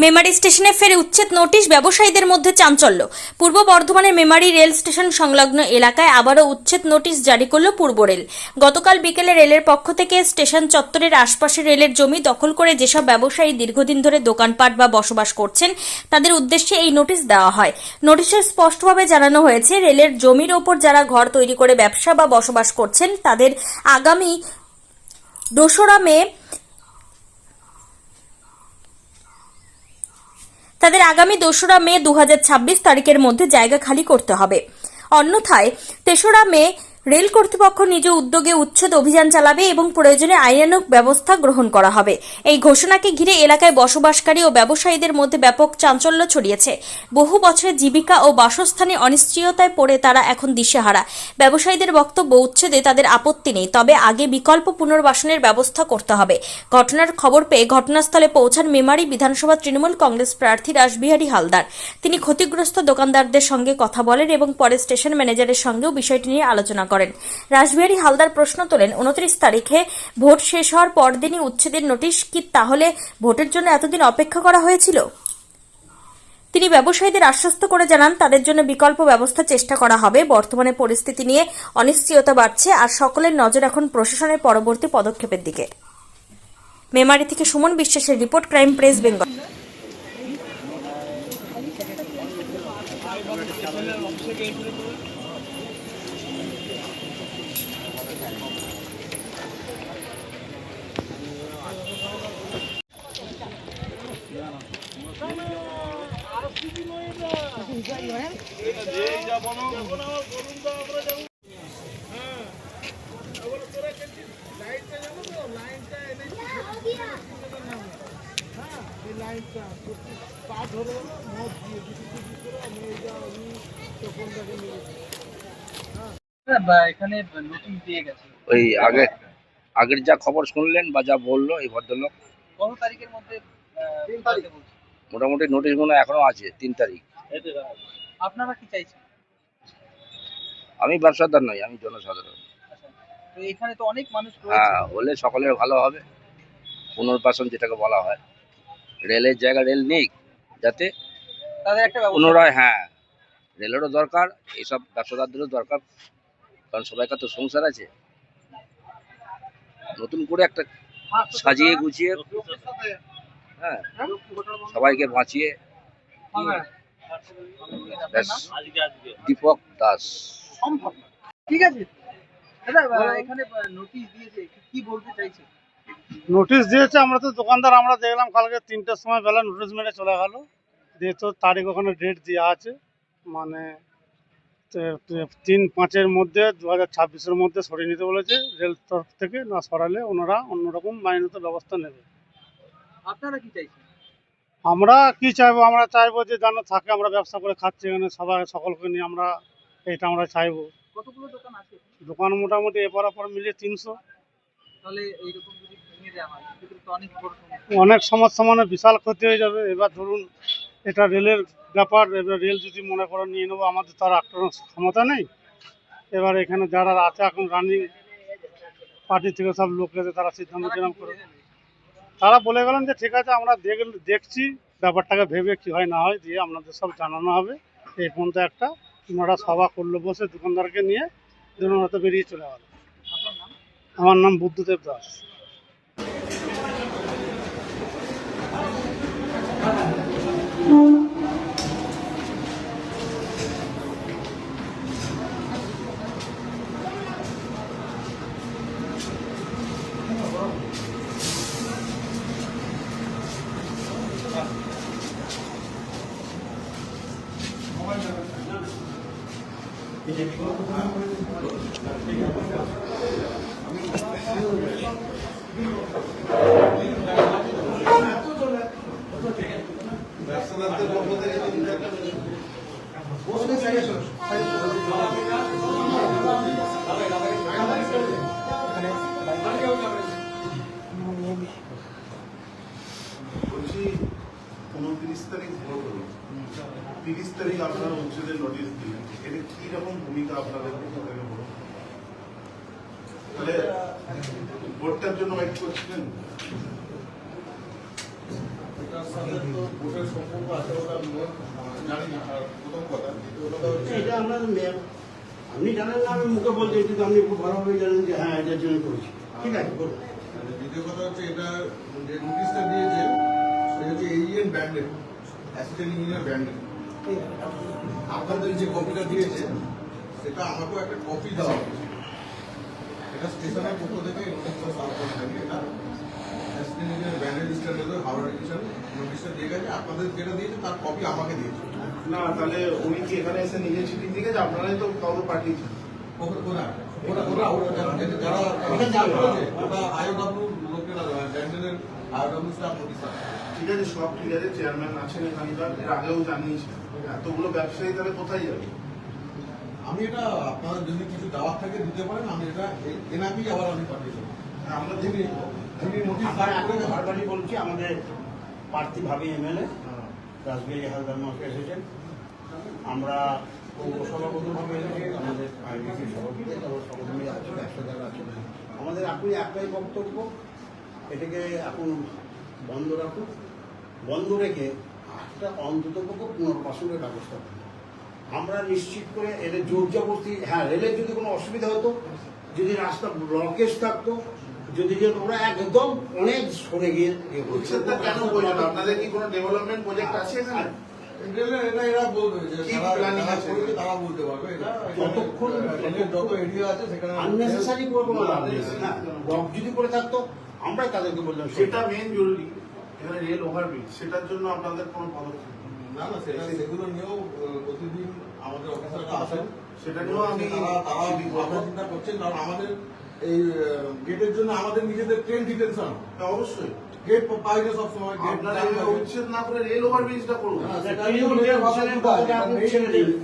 মেমারি স্টেশনে ফের উচ্ছেদ নোটিশ, ব্যবসায়ীদের মধ্যে চাঞ্চল্য। পূর্ব বর্ধমানের মেমারি রেল স্টেশন সংলগ্ন এলাকায় আবারও উচ্ছেদ নোটিশ জারি করল পূর্ব রেল। গতকাল বিকেলে রেলের পক্ষ থেকে স্টেশন চত্বরের আশপাশে রেলের জমি দখল করে যেসব ব্যবসায়ী দীর্ঘদিন ধরে দোকানপাট বা বসবাস করছেন তাদের উদ্দেশ্যে এই নোটিশ দেওয়া হয়। নোটিশে স্পষ্টভাবে জানানো হয়েছে, রেলের জমির ওপর যারা ঘর তৈরি করে ব্যবসা বা বসবাস করছেন তাদের আগামী 2রা মে 2026 তারিখের মধ্যে জায়গা খালি করতে হবে। অন্যথায় 3রা মে রেল কর্তৃপক্ষ নিজ উদ্যোগে উচ্ছেদ অভিযান চালাবে এবং প্রয়োজনে আইনানুগ ব্যবস্থা গ্রহণ করা হবে। এই ঘোষণাকে ঘিরে এলাকায় বসবাসকারী ও ব্যবসায়ীদের মধ্যে ব্যাপক চাঞ্চল্য ছড়িয়েছে। বহু বছরের জীবিকা ও বাসস্থানে অনিশ্চয়তায় পড়ে তারা এখন দিশেহারা। ব্যবসায়ীদের বক্তব্য, উচ্ছেদে তাদের আপত্তি নেই, তবে আগে বিকল্প পুনর্বাসনের ব্যবস্থা করতে হবে। ঘটনার খবর পেয়ে ঘটনাস্থলে পৌঁছান মেমারি বিধানসভা তৃণমূল কংগ্রেস প্রার্থী রাসবিহারী হালদার। তিনি ক্ষতিগ্রস্ত দোকানদারদের সঙ্গে কথা বলেন এবং পরে স্টেশন ম্যানেজারের সঙ্গেও বিষয়টি নিয়ে আলোচনা করেন। রাসবিহারী হালদার প্রশ্ন তোলেন, 29 তারিখে ভোট শেষ হওয়ার পরদিনই উচ্ছেদের নোটিশ কি তাহলে ভোটের জন্য এতদিন অপেক্ষা করা হয়েছিল? তিনি ব্যবসায়ীদের আশ্বস্ত করে জানান, তাদের জন্য বিকল্প ব্যবস্থা চেষ্টা করা হবে। বর্তমানে পরিস্থিতি নিয়ে অনিশ্চয়তা বাড়ছে আর সকলের নজর এখন প্রশাসনের পরবর্তী পদক্ষেপের দিকে। মেমারি থেকে সুমন বিশ্বাসের রিপোর্ট, ক্রাইম প্রেস বেঙ্গল। এখানে নতুন দিয়ে গেছে ওই আগের যা খবর শুনলেন বা যা বললো এই ভদ্রলোক, কত তারিখের মধ্যে? 3 তারিখে বলছে। মোটামুটি নোটিশ মনে হয় এখনো আছে 3 তারিখ। আপনারা কি চাইছেন? আমি ব্যবসাদার নই, আমি জনসাধারণ। আচ্ছা, তো এখানে তো অনেক মানুষ রয়েছে। হ্যাঁ, হলে সকলের ভালো হবে। পুনর্বাসন যেটাকে বলা হয়, রেলের জায়গা রেল নিক, যাতে তাদের একটা ব্যবস্থা পুনরায়, হ্যাঁ, রেলেরও দরকার, এইসব ব্যবসাদারদেরও দরকার, কারণ সবাইকার তো সংসার আছে। নতুন করে একটা সাজিয়ে গুছিয়ে, হ্যাঁ, সবাইকে বাঁচিয়ে। দীপক দাস। ঠিক আছে দাদা, এখানে নোটিশ দিয়েছে, কি বলতে চাইছে? নোটিশ দিয়েছে, আমরা তো দোকানদার, আমরা দেখলাম কালকে 3টার সময় বেলা নোটিশ মেরে চলে গেল। দিয়ে তো তারিখ ওখানে ডেট দেওয়া আছে, মানে 3-5-এর মধ্যে 2026-এর মধ্যে সরিয়ে নিতে বলেছে রেল তরফ থেকে। না সরালে ওনারা অন্যরকম আইনত ব্যবস্থা নেবে। আপনারা কি চাইছেন? আমরা কি চাইবো? আমরা চাইবো যে যেন থাকে, আমরা ব্যবসা করে খাচ্ছি এখানে, সবাই সকলকে নিয়ে আমরা এইটা আমরা চাইবো। কতগুলো দোকান আছে? দোকান মোটামুটি এপার ওপর মিলিয়ে 300। তাহলে এইরকম যদি ভেঙে দেওয়া হয় সেক্ষেত্রে তো অনেক বড় সমস্যা। অনেক সমস্যা, মানে বিশাল ক্ষতি হয়ে যাবে। এবার ধরুন এটা রেলের ব্যাপার, এবার রেল যদি মনে করে নিয়ে নেবো, আমাদের তার আক্রমণ ক্ষমতা নেই। এবার এখানে যারা আছে এখন রানিং পার্টি থেকে সব লোক এসে তারা সিদ্ধান্ত কিরম করে, তারা বলে গেলেন যে ঠিক আছে, আমরা দেখছি ব্যাপারটাকে ভেবে কি হয় না হয়, দিয়ে আপনাদের সব জানানো হবে। এই পর্যন্ত একটা ওনারা সভা করলো বসে দোকানদারকে নিয়ে, ওনারা তো বেরিয়ে চলে গেল। আমার নাম বুদ্ধদেব দাস। বলছি 29 তারিখ ভোট হলো, 30 তারিখ আপনারা উচ্ছেদের নোটিশ দিলেন, এটা কি রকম ভূমিকা আপনাদের? তাহলে ভোটটার জন্য ওয়েট করছিলেন? সাথে তো ভোটের সম্পর্ক আছে ওটা আমি জানি না। আর প্রথম কথা, দ্বিতীয় কথা হচ্ছে এটা আমরা আপনি জানেন না, আমি মুখে বলতে কিন্তু আপনি খুব ভালোভাবে জানেন যে হ্যাঁ এটার জন্য করেছি। ঠিক আছে, বলুন। দ্বিতীয় কথা হচ্ছে এটা যে নোটিশটা দিয়েছে সেটা হচ্ছে alien branded, assistant engineer branded. আপনাদের যে কপিটা দিয়েছে সেটা আমাকেও একটা কপি দেওয়া হয়েছে। এটা স্টেশনের পক্ষ থেকে নোটিশটা সার্ভ করে থাকি। এটা assistant engineer branded standard Howrah division নোটিশটা দিয়ে গেছে। আপনাদের যেটা দিয়েছে তার কপি আমাকে দিয়েছে। না, তাহলে উনি কি এখানে এসে নিজে চিঠি দিয়ে গেছে? আপনারাই তো কাউকে পাঠিয়েছেন। ওটা আইওডব্লিউ লোকেরা ব্যান্ডেলের আইওডব্লিউ স্টাফ নোটিশ আছে। ঠিক আছে, সব ঠিক আছে, চেয়ারম্যান আছেন এখানকার, এর আগেও জানিয়েছেন। এতগুলো ব্যবসায়ী তাহলে কোথায় যাবে? আমি এটা আপনারা যদি কিছু দেওয়ার থাকে দিতে পারেন, আমি এটা এনাকেই আবার আমি পাঠিয়ে দেবো। আমরা যিনি নোটিশ আমরা এখন বারবারই বলছি, আমাদের প্রার্থী ভাবি এমএলএ রাসবিহারী হালদার মহাশয় এসেছেন। আমরা সভাপতিভাবে এসেছি, আমাদের আইডিসি সভাপতি, তারপর সভাপতি আছে, ব্যবসাদার আছে। আমাদের এখন একটাই বক্তব্য, এটাকে এখন বন্ধ রাখুন। বন্ধ রেখে একটা অন্ততপক্ষে পুনর্বাসনের ব্যবস্থা করুন। আমরা নিশ্চিত করে এদের জোর জবরদস্তি, হ্যাঁ রেলের যদি কোনো অসুবিধা হতো, যদি রাস্তা ব্লকেজ থাকতো, যদি ওরা একদম অনেক সরে গিয়ে উচ্ছেদটা কেন বলছেন? আপনাদের কি কোনো ডেভেলপমেন্ট প্রজেক্ট আছে এখানে? এরা বলবে যে কি যারা planning আছে? করেছে তারা বলতে পারবে। এটা যতক্ষণ রেলের যত এরিয়া আছে সেখানে আননেসেসারি করবো না, ব্লক যদি করে থাকতো আমরাই তাদেরকে বললাম সেটা মেন জরুরি, এখানে রেল ওভারব্রিজ, সেটার জন্য আপনাদের কোনো পদক্ষেপ নেই? না না, সেগুলো নিয়েও প্রতিদিন আমাদের অফিসাররা আসেন। সেটা নিয়েও আমি তারা চিন্তা করছেন, কারণ আমাদের এই গেটের জন্য আমাদের নিজেদের ট্রেন ডিটেনশন। অবশ্যই গেট পাইলে সবসময় গেট আপনারা উচ্ছেদ না করে রেল ওভারব্রিজটা করুন।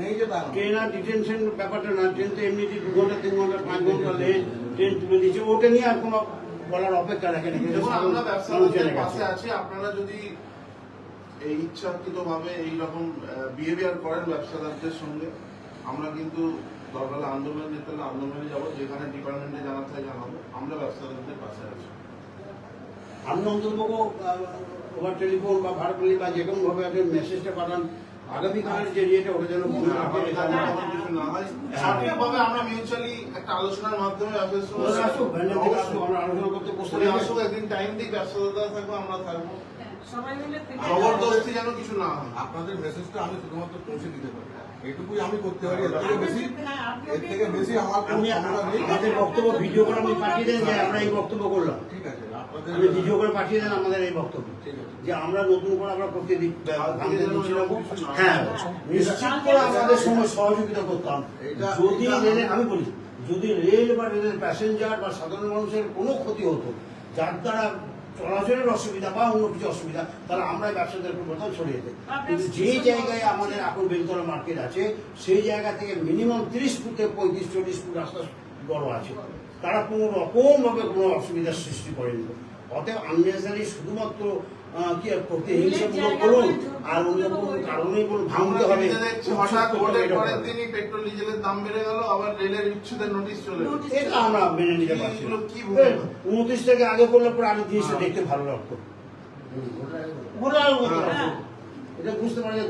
নেই যে তার ট্রেন আর ডিটেনশন ব্যাপারটা না, ট্রেন তো এমনিতে 2 ঘন্টা 3 ঘন্টা 5 ঘন্টা লেট ট্রেন তুলে দিচ্ছে, ওটা নিয়ে আর কোনো বলার অপেক্ষা রাখে না। দেখুন, আমরা ব্যবসায়ীদের পাশে আছি। আপনারা যদি এই ইচ্ছাকৃতভাবে এইরকম বিহেভিয়ার করেন ব্যবসাদারদের সঙ্গে, আমরা কিন্তু দরকার আন্দোলন যেতে হলে আন্দোলনে যাবো, যেখানে ডিপার্টমেন্টে জানাতে হয় জানাবো। আমরা ব্যবসাদারদের পাশে আছি। আপনি অন্তর্ভুক্ত ওভার টেলিফোন বা ভারতলি বা যে কোনো ভাবে আপনি মেসেজটা পাঠান, আগামীকালের যে ইয়েটা ওটা যেন মনে রাখে। কিছু না হয় সঠিকভাবে আমরা মিউচুয়ালি একটা আলোচনার মাধ্যমে আসুক, ভ্যান্ডার থেকে আসুক, আমরা আলোচনা করতে প্রস্তুত আছি। আসুক, একদিন টাইম দিই, ব্যবসাদাররা থাকবো, আমরা থাকবো। সবাই মিলে থেকে জবরদস্তি যেন কিছু না হয়। আপনাদের মেসেজটা আমি শুধুমাত্র পৌঁছে দিতে পারি, এটুকুই আমি করতে পারি। এর থেকে বেশি আমার কোনো আপনি ক্ষমতা নেই। আমাদের বক্তব্য ভিডিও করে আপনি পাঠিয়ে দেন যে আমরা এই বক্তব্য করলাম, ঠিক আছে, আপনাদের আপনি ভিডিও করে পাঠিয়ে দেন আমাদের এই বক্তব্য, ঠিক আছে। যে আমরা নতুন করে আমরা প্রতিদিন হ্যাঁ নিশ্চিত করে আমাদের সঙ্গে সহযোগিতা করতাম। যদি রেলে, আমি বলি, যদি রেল বা রেলের প্যাসেঞ্জার বা সাধারণ মানুষের কোনো ক্ষতি হতো, যার দ্বারা চলাচলের অসুবিধা বা অন্য কিছু অসুবিধা, তাহলে আমরা ব্যবসাদের প্রথম ছড়িয়ে দেয়। কিন্তু যে জায়গায় আমাদের এখন বেলতলা মার্কেট আছে, সেই জায়গা থেকে মিনিমাম 30 ফুট থেকে 35-40 ফুট রাস্তা বড় আছে, তারা কোনো রকম ভাবে কোনো অসুবিধার সৃষ্টি করেনি। অতএব আননেসারি শুধুমাত্র কি আর প্রতিহিংসামূলক বলুন আর অন্য কোনো কারণেই বলুন ভাঙতে হবে। হঠাৎ ভোটের পরের দিনই পেট্রোল ডিজেলের দাম বেড়ে গেল, আবার রেলের উচ্ছেদের নোটিশ চলে এলো। এটা আমরা মেনে নিতে পারছি না। কি বলবেন? 29 থেকে আগে করলে পরে আরো জিনিসটা দেখতে ভালো লাগতো। এটা বুঝতে পারি যে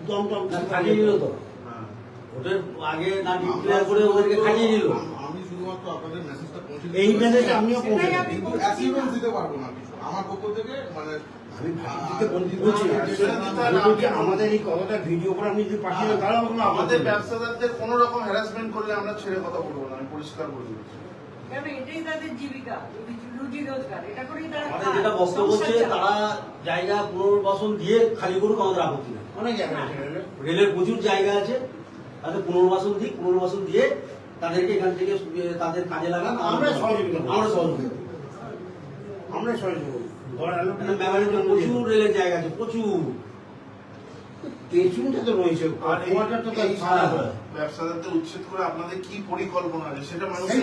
দমটা খাটিয়ে দিল তো, ওদের আগে না ডিক্লেয়ার করে ওদেরকে খাটিয়ে দিল। আমি শুধুমাত্র আপনাদের মেসেজটা পৌঁছে এই মেসেজটা আমিও পৌঁছে দিই। কিন্তু অ্যাসিউরেন্স দিতে পারবো না কিছু আমার পক্ষ থেকে, মানে আমি ভাইকে বলছি আমাদের এই কথাটা ভিডিও করে আপনি যদি পাঠিয়ে দেন তাহলে কোনো আমাদের ব্যবসাদারদের কোনো রকম হ্যারাসমেন্ট করলে আমরা ছেড়ে কথা বলবো না, আমি পরিষ্কার বলে দিচ্ছি। কেন এটাই তাদের জীবিকা, রুজি রোজগার, এটা করেই তারা আমাদের যেটা বক্তব্য হচ্ছে, তারা জায়গা পুনর্বাসন দিয়ে খালি করুক, আমাদের আপত্তি নেই। অনেক জায়গা আছে রেলের প্রচুর জায়গা আছে, তাদের পুনর্বাসন দিক, পুনর্বাসন দিয়ে তাদেরকে এখান থেকে তাদের কাজে লাগান। আমরা সহযোগিতা করব। আমরা সহযোগিতা করব। আমরা সহযোগিতা করব। মেমারিতে প্রচুর রেলের জায়গা আছে, প্রচুর। পেছনটা তো রয়েছে, আর এই কোয়ার্টার তো তাই ছাড়া হয়। ব্যবসাদারদের উচ্ছেদ করে আপনাদের কি পরিকল্পনা আছে সেটা মানুষের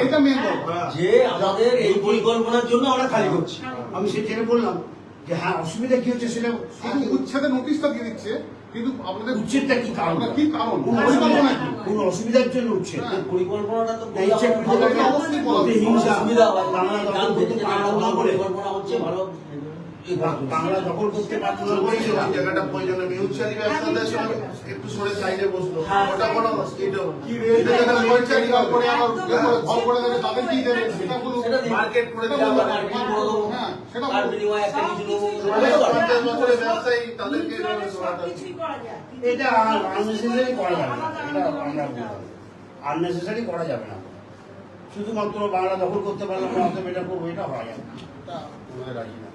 এটা মেন কথা। যে আমাদের এই পরিকল্পনার জন্য আমরা খালি করছি। আমি সেটা বললাম যে হ্যাঁ অসুবিধা কি হচ্ছে সেটা শুধু উচ্ছেদের নোটিশটা দিয়ে দিচ্ছে, কিন্তু আপনাদের উচ্ছেদটা কি কারণ, কি কারণ, কোন অসুবিধার জন্য উচ্ছেদ, পরিকল্পনাটা তো এই ইচ্ছা অবশ্যই হিংসা সুবিধা হয়। নানা গান থেকে যে নানা রকম পরিকল্পনা হচ্ছে ভালো। বাংলা দখল করতে পারতো না ওই জায়গাটা প্রয়োজনে মিউচুয়ালি ব্যবসাদার সঙ্গে একটু সরে সাইডে বসলো ওটা কোনো করে আবার ঘর করে দেবে তাদের কি দেবে সেটা বলুন। মার্কেট করে দিলে আবার হ্যাঁ সেটা তার বলুন। বিনিময়ে একটা কিছু নেবো। 50 বছরের ব্যবসায়ী তাদেরকে কিছুই করা যায় এটা আননেসেসারি করা যাবে না, এটা আমরা আননেসেসারি করা যাবে না। শুধুমাত্র বাংলা দখল করতে পারলাম না অতএব এটা করবো, এটা হয় না, এটা আমাদের রাজি না,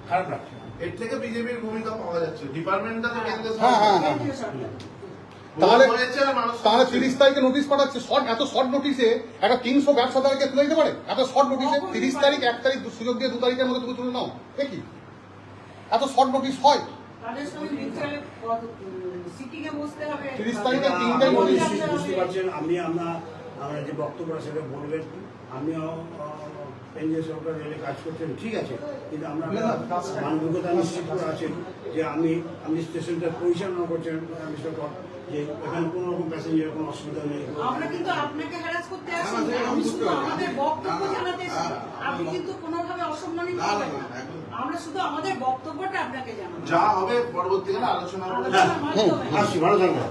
খারাপ লাগছে। এর থেকে বিজেপির ভূমিকা পাওয়া যাচ্ছে ডিপার্টমেন্টটা তো কেন্দ্র হ্যাঁ, হ্যাঁ, হ্যাঁ। তাহলে হয়েছে আর মানুষ তাহলে 30 তারিখে নোটিশ পাঠাচ্ছে, এত শর্ট নোটিশে একটা 300 ব্যবসাদারকে তুলে দিতে পারে? এত শর্ট নোটিশে 30 তারিখ 1 তারিখ সুযোগ দিয়ে 2 তারিখের মধ্যে তুমি তুলে নাও, দেখি এত শর্ট নোটিশ হয়? তাদের সঙ্গে মিউচুয়াল সিটিংয়ে বসতে হবে 30 তারিখে 3টাই নোটিশ। বুঝতে পারছেন, আমরা যে বক্তব্যটা সেটা বলবেন। আমিও কেন্দ্রীয় সরকার রেলে কাজ করছেন, ঠিক আছে, কিন্তু আমরা মানবিকতা নিশ্চিত করে আছেন যে আপনি স্টেশনটা পরিচালনা করছেন মিস্টার কর, যে এখানে কোনো রকম প্যাসেঞ্জারের কোনো অসুবিধা নেই। আমরা কিন্তু আপনাকে হ্যারাস করতে আসিনি, আমি শুধু আমাদের বক্তব্য জানাতে এসেছি। আপনি কিন্তু কোনোভাবে অসম্মানিত হবেন না, আমরা শুধু আমাদের বক্তব্যটা আপনাকে জানাবো। যা হবে পরবর্তীকালে আলোচনা হবে। আলোচনার মাধ্যমে আসছি, ভালো থাকবেন।